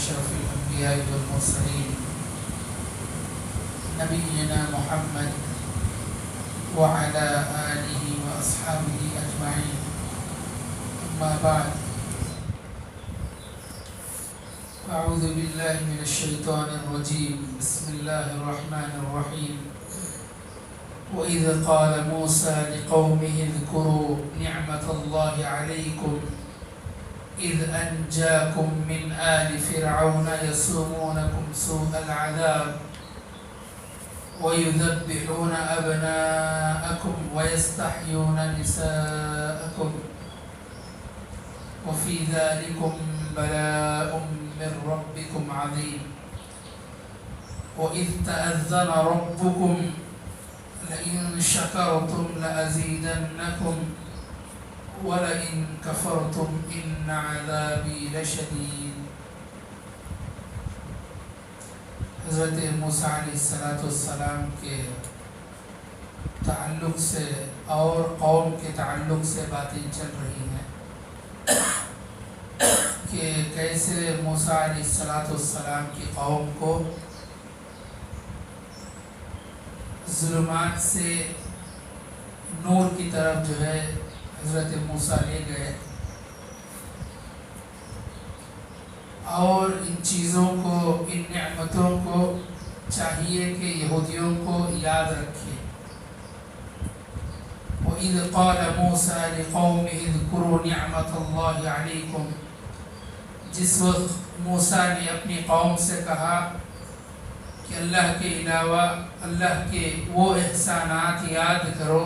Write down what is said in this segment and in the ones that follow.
أشرف الأنبياء والمرسلين نبينا محمد وعلى آله وأصحابه أجمعين. أما بعد، أعوذ بالله من الشيطان الرجيم. بسم الله الرحمن الرحيم. وإذ قال موسى لقومه اذكروا نعمة الله عليكم إذ أنجاكم من آل فرعون يسومونكم سوء العذاب ويذبحون أبناءكم ويستحيون نساءكم وفي ذلكم بلاء من ربكم عظيم. وإذ تأذن ربكم لئن شكرتم لأزيدنكم ولئن كفرتم إن عذابي لشديد. حضرت موسیٰ علیہ السلام کے تعلق سے اور قوم کے تعلق سے باتیں چل رہی ہیں کہ کیسے موسیٰ علیہ السلام کی قوم کو ظلمات سے نور کی طرف جو ہے حضرت موسیٰ لے گئے، اور ان چیزوں کو، ان نعمتوں کو چاہیے کہ یہودیوں کو یاد رکھیں۔ وَإِذْ قَالَ مُوسَىٰ لِقَوْمِهِ اذْكُرُوا نِعْمَةَ اللَّهِ عَلَيْكُمْ، جس وقت موسیٰ نے اپنی قوم سے کہا کہ اللہ کے علاوہ اللہ کے وہ احسانات یاد کرو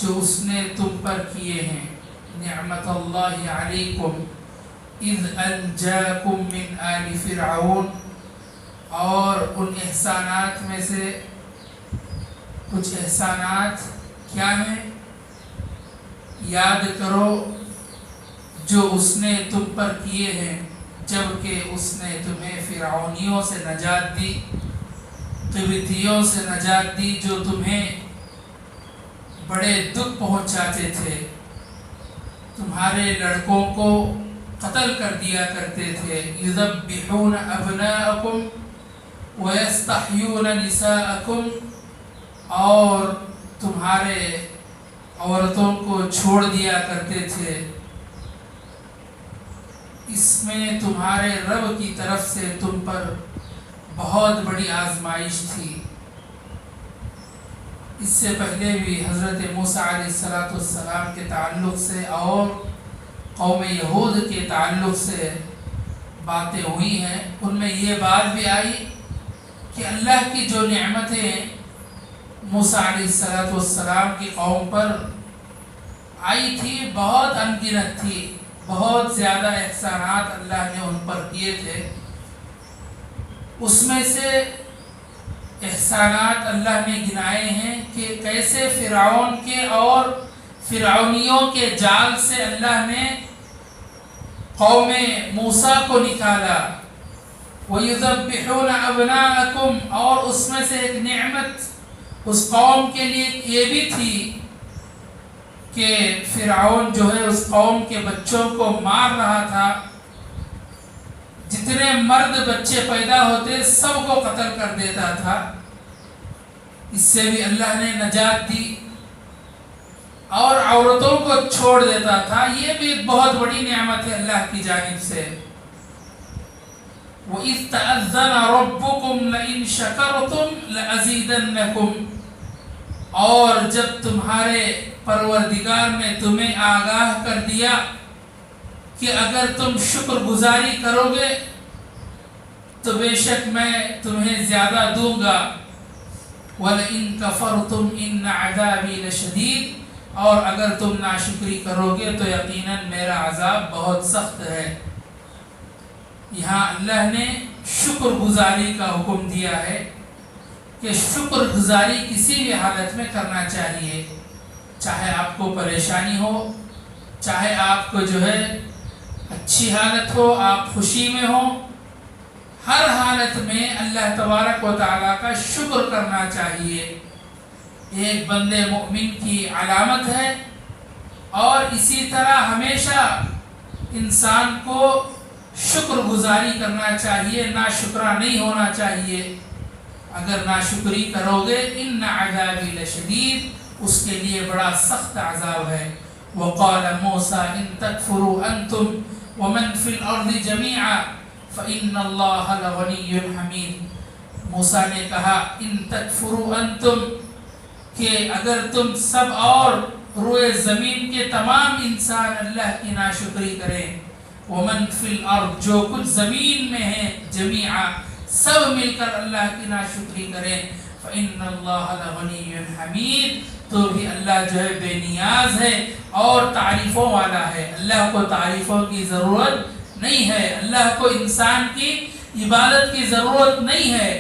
جو اس نے تم پر کیے ہیں۔ نعمت اللہ علیکم اذ انجاکم من آل فرعون، اور ان احسانات میں سے کچھ احسانات کیا ہیں؟ یاد کرو جو اس نے تم پر کیے ہیں جبکہ اس نے تمہیں فرعونیوں سے نجات دی، قبطیوں سے نجات دی جو تمہیں بڑے دکھ پہنچاتے تھے، تمہارے لڑکوں کو قتل کر دیا کرتے تھے۔ یذبحون ابناءکم ویستحیون نساءکم، اور تمہارے عورتوں کو چھوڑ دیا کرتے تھے۔ اس میں تمہارے رب کی طرف سے تم پر بہت بڑی آزمائش تھی۔ اس سے پہلے بھی حضرت موسیٰ علیہ السلام کے تعلق سے اور قوم یہود کے تعلق سے باتیں ہوئی ہیں۔ ان میں یہ بات بھی آئی کہ اللہ کی جو نعمتیں موسیٰ علیہ السلام کی قوم پر آئی تھی بہت انگنت تھی، بہت زیادہ احسانات اللہ نے ان پر کیے تھے۔ اس میں سے احسانات اللہ نے گنائے ہیں کہ کیسے فرعون کے اور فرعونیوں کے جال سے اللہ نے قوم موسیٰ کو نکالا۔ وَيُذَبِّحُونَ أَبْنَاءَكُمْ، اور اس میں سے ایک نعمت اس قوم کے لیے یہ بھی تھی کہ فرعون جو ہے اس قوم کے بچوں کو مار رہا تھا، جتنے مرد بچے پیدا ہوتے سب کو قتل کر دیتا تھا۔ اس سے بھی اللہ نے نجات دی، اور عورتوں کو چھوڑ دیتا تھا۔ یہ بھی ایک بہت بڑی نعمت ہے اللہ کی جانب سے۔ وَإِذْ تَأَذَّنَ رَبُّكُمْ لَئِن شَكَرْتُمْ لَأَزِيدَنَّكُمْ، اور جب تمہارے پروردگار نے تمہیں آگاہ کر دیا کہ اگر تم شکر گزاری کرو گے تو بے شک میں تمہیں زیادہ دوں گا۔ وَلَئِن كَفَرْتُمْ إِنَّ عَذَابِي لَشَدِيدٌ، اور اگر تم ناشکری کرو گے تو یقیناً میرا عذاب بہت سخت ہے۔ یہاں اللہ نے شکر گزاری کا حکم دیا ہے کہ شکر گزاری کسی بھی حالت میں کرنا چاہیے، چاہے آپ کو پریشانی ہو، چاہے آپ کو جو ہے اچھی حالت ہو، آپ خوشی میں ہو، ہر حالت میں اللہ تبارک و تعالیٰ کا شکر کرنا چاہیے۔ ایک بندے مومن کی علامت ہے، اور اسی طرح ہمیشہ انسان کو شکر گزاری کرنا چاہیے، ناشکرا نہیں ہونا چاہیے. اگر ناشکری کرو گے ان عذابی لشدید، اس کے لیے بڑا سخت عذاب ہے. وقال موسیٰ ان تکفروا انتم ومن فی الارض جمیعا فإن اللہ لغنی حمید. موسیٰ نے کہا ان تکفروا انتم، کہ اگر تم سب اور روئے زمین کے تمام انسان اللہ کی ناشکری کریں، ومن فی الارض، جو کچھ زمین میں ہے، جمیعا، سب مل کر اللہ کی ناشکری کریں، فإن اللہ لغنی حمید، تو بھی اللہ جو ہے بے نیاز ہے اور تعریفوں والا ہے. اللہ کو تعریفوں کی ضرورت نہیں ہے، اللہ کو انسان کی عبادت کی ضرورت نہیں ہے،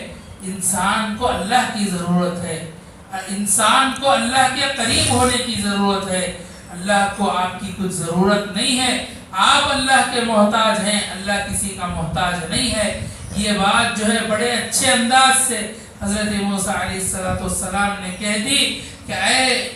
انسان کو اللہ کی ضرورت ہے، انسان کو اللہ کے قریب ہونے کی ضرورت ہے. اللہ کو آپ کی کچھ ضرورت نہیں ہے، آپ اللہ کے محتاج ہیں، اللہ کسی کا محتاج نہیں ہے. یہ بات جو ہے بڑے اچھے انداز سے حضرت موسیٰ علیہ السلام نے کہہ دی کہ اے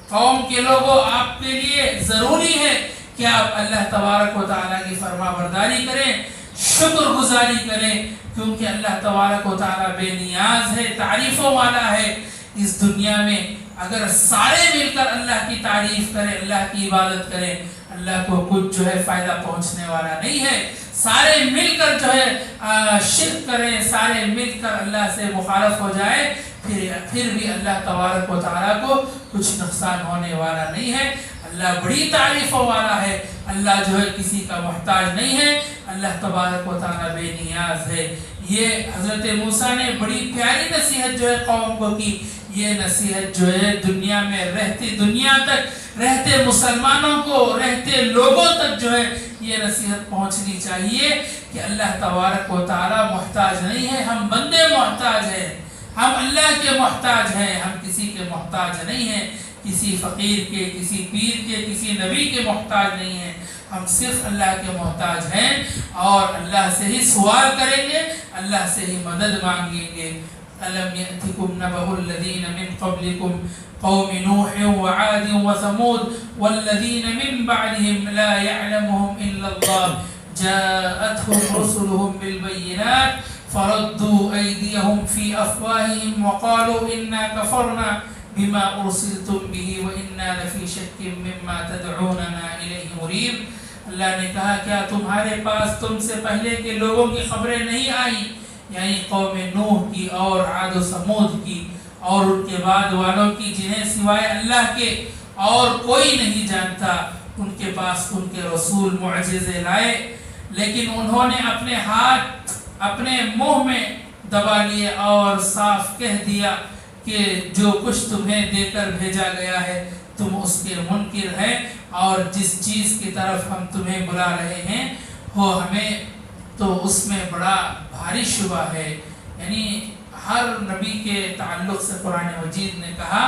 قوم کے لوگوں، آپ کے لیے ضروری ہے کہ آپ اللہ تبارک و تعالیٰ کی فرما برداری کریں، شکر گزاری کریں، کیونکہ اللہ تبارک و تعالیٰ بے نیاز ہے، تعریفوں والا ہے. اس دنیا میں اگر سارے مل کر اللہ کی تعریف کریں، اللہ کی عبادت کریں، اللہ کو کچھ جو ہے فائدہ پہنچنے والا نہیں ہے. سارے مل کر جو ہے شرک کریں، سارے مل کر اللہ سے مخالف ہو جائے، پھر بھی اللہ تبارک و تعالیٰ کو کچھ نقصان ہونے والا نہیں ہے. اللہ بڑی تعریفوں والا ہے، اللہ جو ہے کسی کا محتاج نہیں ہے، اللہ تبارک و تعالیٰ بے نیاز ہے. یہ حضرت موسیٰ نے بڑی پیاری نصیحت جو ہے قوم کو کی. یہ نصیحت جو ہے دنیا میں رہتی، دنیا تک رہتے مسلمانوں کو، رہتے لوگوں تک جو ہے یہ نصیحت پہنچنی چاہیے کہ اللہ تبارک و تعالیٰ محتاج نہیں ہے، ہم بندے محتاج ہیں، ہم اللہ کے محتاج ہیں، ہم کسی کے محتاج نہیں ہیں، کسی فقیر کے، کسی پیر کے، کسی نبی کے محتاج نہیں ہیں. ہم صرف اللہ کے محتاج ہیں اور اللہ سے ہی سوال کریں گے، اللہ سے ہی مدد مانگیں گے. أَلَمْ يَأْتِكُمْ نَبَأُ الَّذِينَ مِنْ قَبْلِكُمْ قَوْمِ نُوحٍ وَعَادٍ وَثَمُودَ وَالَّذِينَ مِنْ بَعْدِهِمْ لَا يَعْلَمُهُمْ إِلَّا اللَّهُ جَاءَتْهُمْ رُسُلُهُم بِالْبَيِّنَاتِ فَرَدُّوا أَيْدِيَهُمْ فِي أَفْوَاهِهِمْ وَقَالُوا إِنَّا كَفَرْنَا بِمَا أُرْسِلْتُمْ بِهِ وَإِنَّا لَفِي شَكٍّ مِّمَّا تَدْعُونَنَا إِلَيْهِ مُرِيبٍ. اللہ نے کہا کیا تمہارے پاس تم سے پہلے کے لوگوں کی خبریں نہیں آئیں، یعنی قوم نوح کی اور عاد و سمود کی اور ان کے بعد والوں کی، جنہیں سوائے اللہ کے اور کوئی نہیں جانتا. ان کے پاس ان کے رسول معجزے لائے، لیکن انہوں نے اپنے ہاتھ اپنے منہ میں دبا لیے اور صاف کہہ دیا کہ جو کچھ تمہیں دے کر بھیجا گیا ہے تم اس کے منکر ہیں، اور جس چیز کی طرف ہم تمہیں بلا رہے ہیں وہ ہمیں تو اس میں بڑا بھاری شبہ ہے. یعنی ہر نبی کے تعلق سے قرآن مجید نے کہا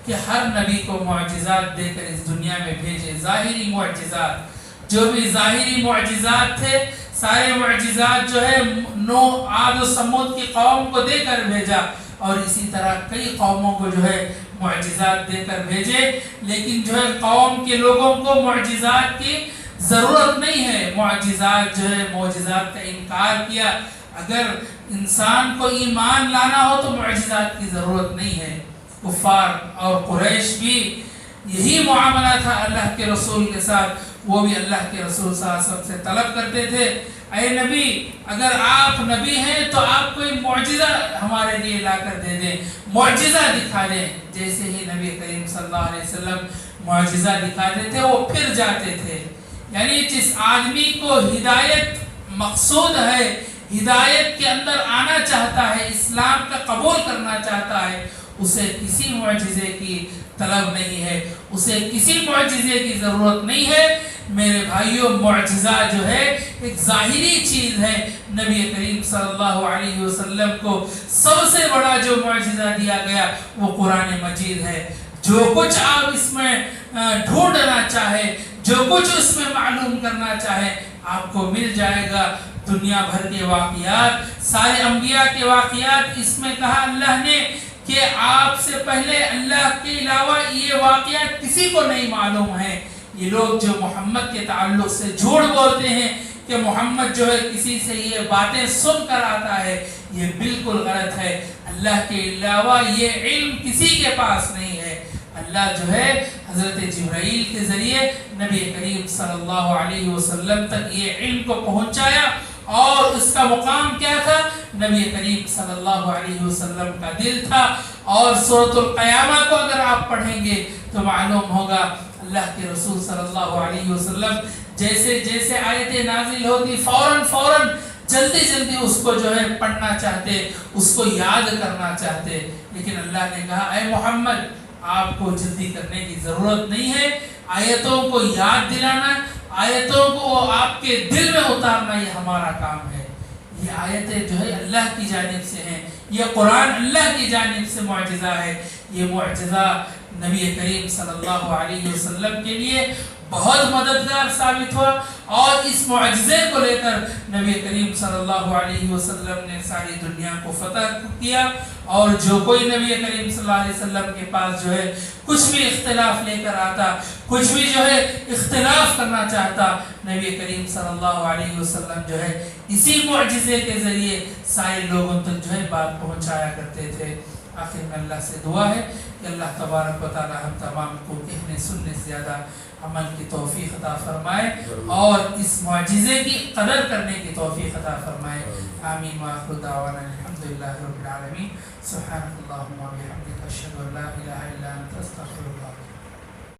کہ ہر نبی کو معجزات دے کر اس دنیا میں بھیجے، ظاہری معجزات، جو بھی ظاہری معجزات تھے سارے معجزات جو ہے نوح، عاد و سمود کی قوم کو دے کر بھیجا، اور اسی طرح کئی قوموں کو جو ہے معجزات دے کر بھیجے. لیکن جو ہے قوم کے لوگوں کو معجزات کی ضرورت نہیں ہے، معجزات جو ہے معجزات کا انکار کیا. اگر انسان کو ایمان لانا ہو تو معجزات کی ضرورت نہیں ہے. کفار اور قریش بھی یہی معاملہ تھا اللہ کے رسول کے ساتھ، وہ بھی اللہ کے رسول صلی اللہ علیہ وسلم سے طلب کرتے تھے اے نبی اگر آپ نبی ہیں تو آپ کوئی معجزہ ہمارے لیے لا کر دے دیں، معجزہ دکھا دیں. جیسے ہی نبی کریم صلی اللہ علیہ وسلم معجزہ دکھاتے تھے وہ پھر جاتے تھے. یعنی جس آدمی کو ہدایت مقصود ہے، ہدایت کے اندر آنا چاہتا ہے، اسلام کا قبول کرنا چاہتا ہے، اسے کسی معجزے کی طلب نہیں ہے، اسے کسی معجزے کی ضرورت نہیں ہے. میرے بھائیوں، معجزہ جو ہے ایک ظاہری چیز ہے. نبی کریم صلی اللہ علیہ وسلم کو سب سے بڑا جو معجزہ دیا گیا وہ قرآن مجید ہے. جو کچھ آپ اس میں ڈھونڈنا چاہے، جو کچھ اس میں معلوم کرنا چاہے آپ کو مل جائے گا. دنیا بھر کے واقعات، سارے انبیاء کے واقعات، اس میں کہا اللہ نے کہ آپ سے پہلے اللہ کے علاوہ یہ واقعات کسی کو نہیں معلوم ہے. یہ لوگ جو محمد کے تعلق سے جھوٹ بولتے ہیں کہ محمد جو ہے کسی سے یہ باتیں سن کر آتا ہے، یہ بالکل غلط ہے۔ اللہ کے علاوہ یہ علم کسی کے پاس نہیں ہے۔ اللہ جو ہے حضرت جبرائیل کے ذریعے نبی کریم صلی اللہ علیہ وسلم تک یہ علم کو پہنچایا، اور اس کا مقام کیا تھا؟ نبی کریم صلی اللہ علیہ وسلم کا دل تھا۔ اور سورۃ القیامہ کو اگر آپ پڑھیں گے تو معلوم ہوگا اللہ کے رسول صلی اللہ علیہ وسلم جیسے جیسے آیتیں نازل ہوتی فوراً جلدی جلدی اس کو جو ہے پڑھنا چاہتے، اس کو یاد کرنا چاہتے، لیکن اللہ نے کہا اے محمد آپ کو جلدی کرنے کی ضرورت نہیں ہے، آیتوں کو یاد دلانا، آیتوں کو آپ کے دل میں اتارنا یہ ہمارا کام ہے۔ یہ آیتیں جو ہے اللہ کی جانب سے ہیں، یہ قرآن اللہ کی جانب سے معجزہ ہے۔ یہ معجزہ نبی کریم صلی اللہ علیہ وسلم کے لیے بہت مددگار ثابت ہوا، اور اس معجزے کو لے کر نبی کریم صلی اللہ علیہ وسلم نے ساری دنیا کو فتح کیا۔ اور جو کوئی نبی کریم صلی اللہ علیہ وسلم کے پاس جو ہے کچھ بھی اختلاف لے کر آتا، کچھ بھی جو ہے اختلاف کرنا چاہتا، نبی کریم صلی اللہ علیہ وسلم جو ہے اسی معجزے کے ذریعے سارے لوگوں تک جو ہے بات پہنچایا کرتے تھے۔ آخر میں اللہ سے دعا ہے کہ اللہ تبارک و تعالی ہم تمام کو کہنے سننے سے زیادہ عمل کی توفیق عطا فرمائے، اور اس معجزے کی قدر کرنے کی توفیق عطا فرمائے۔ آمین وآخر دعوانا الحمدللہ رب العالمین۔ سبحانک اللہم و بحمدک اشہد ان لا الہ الا انت استغفرک۔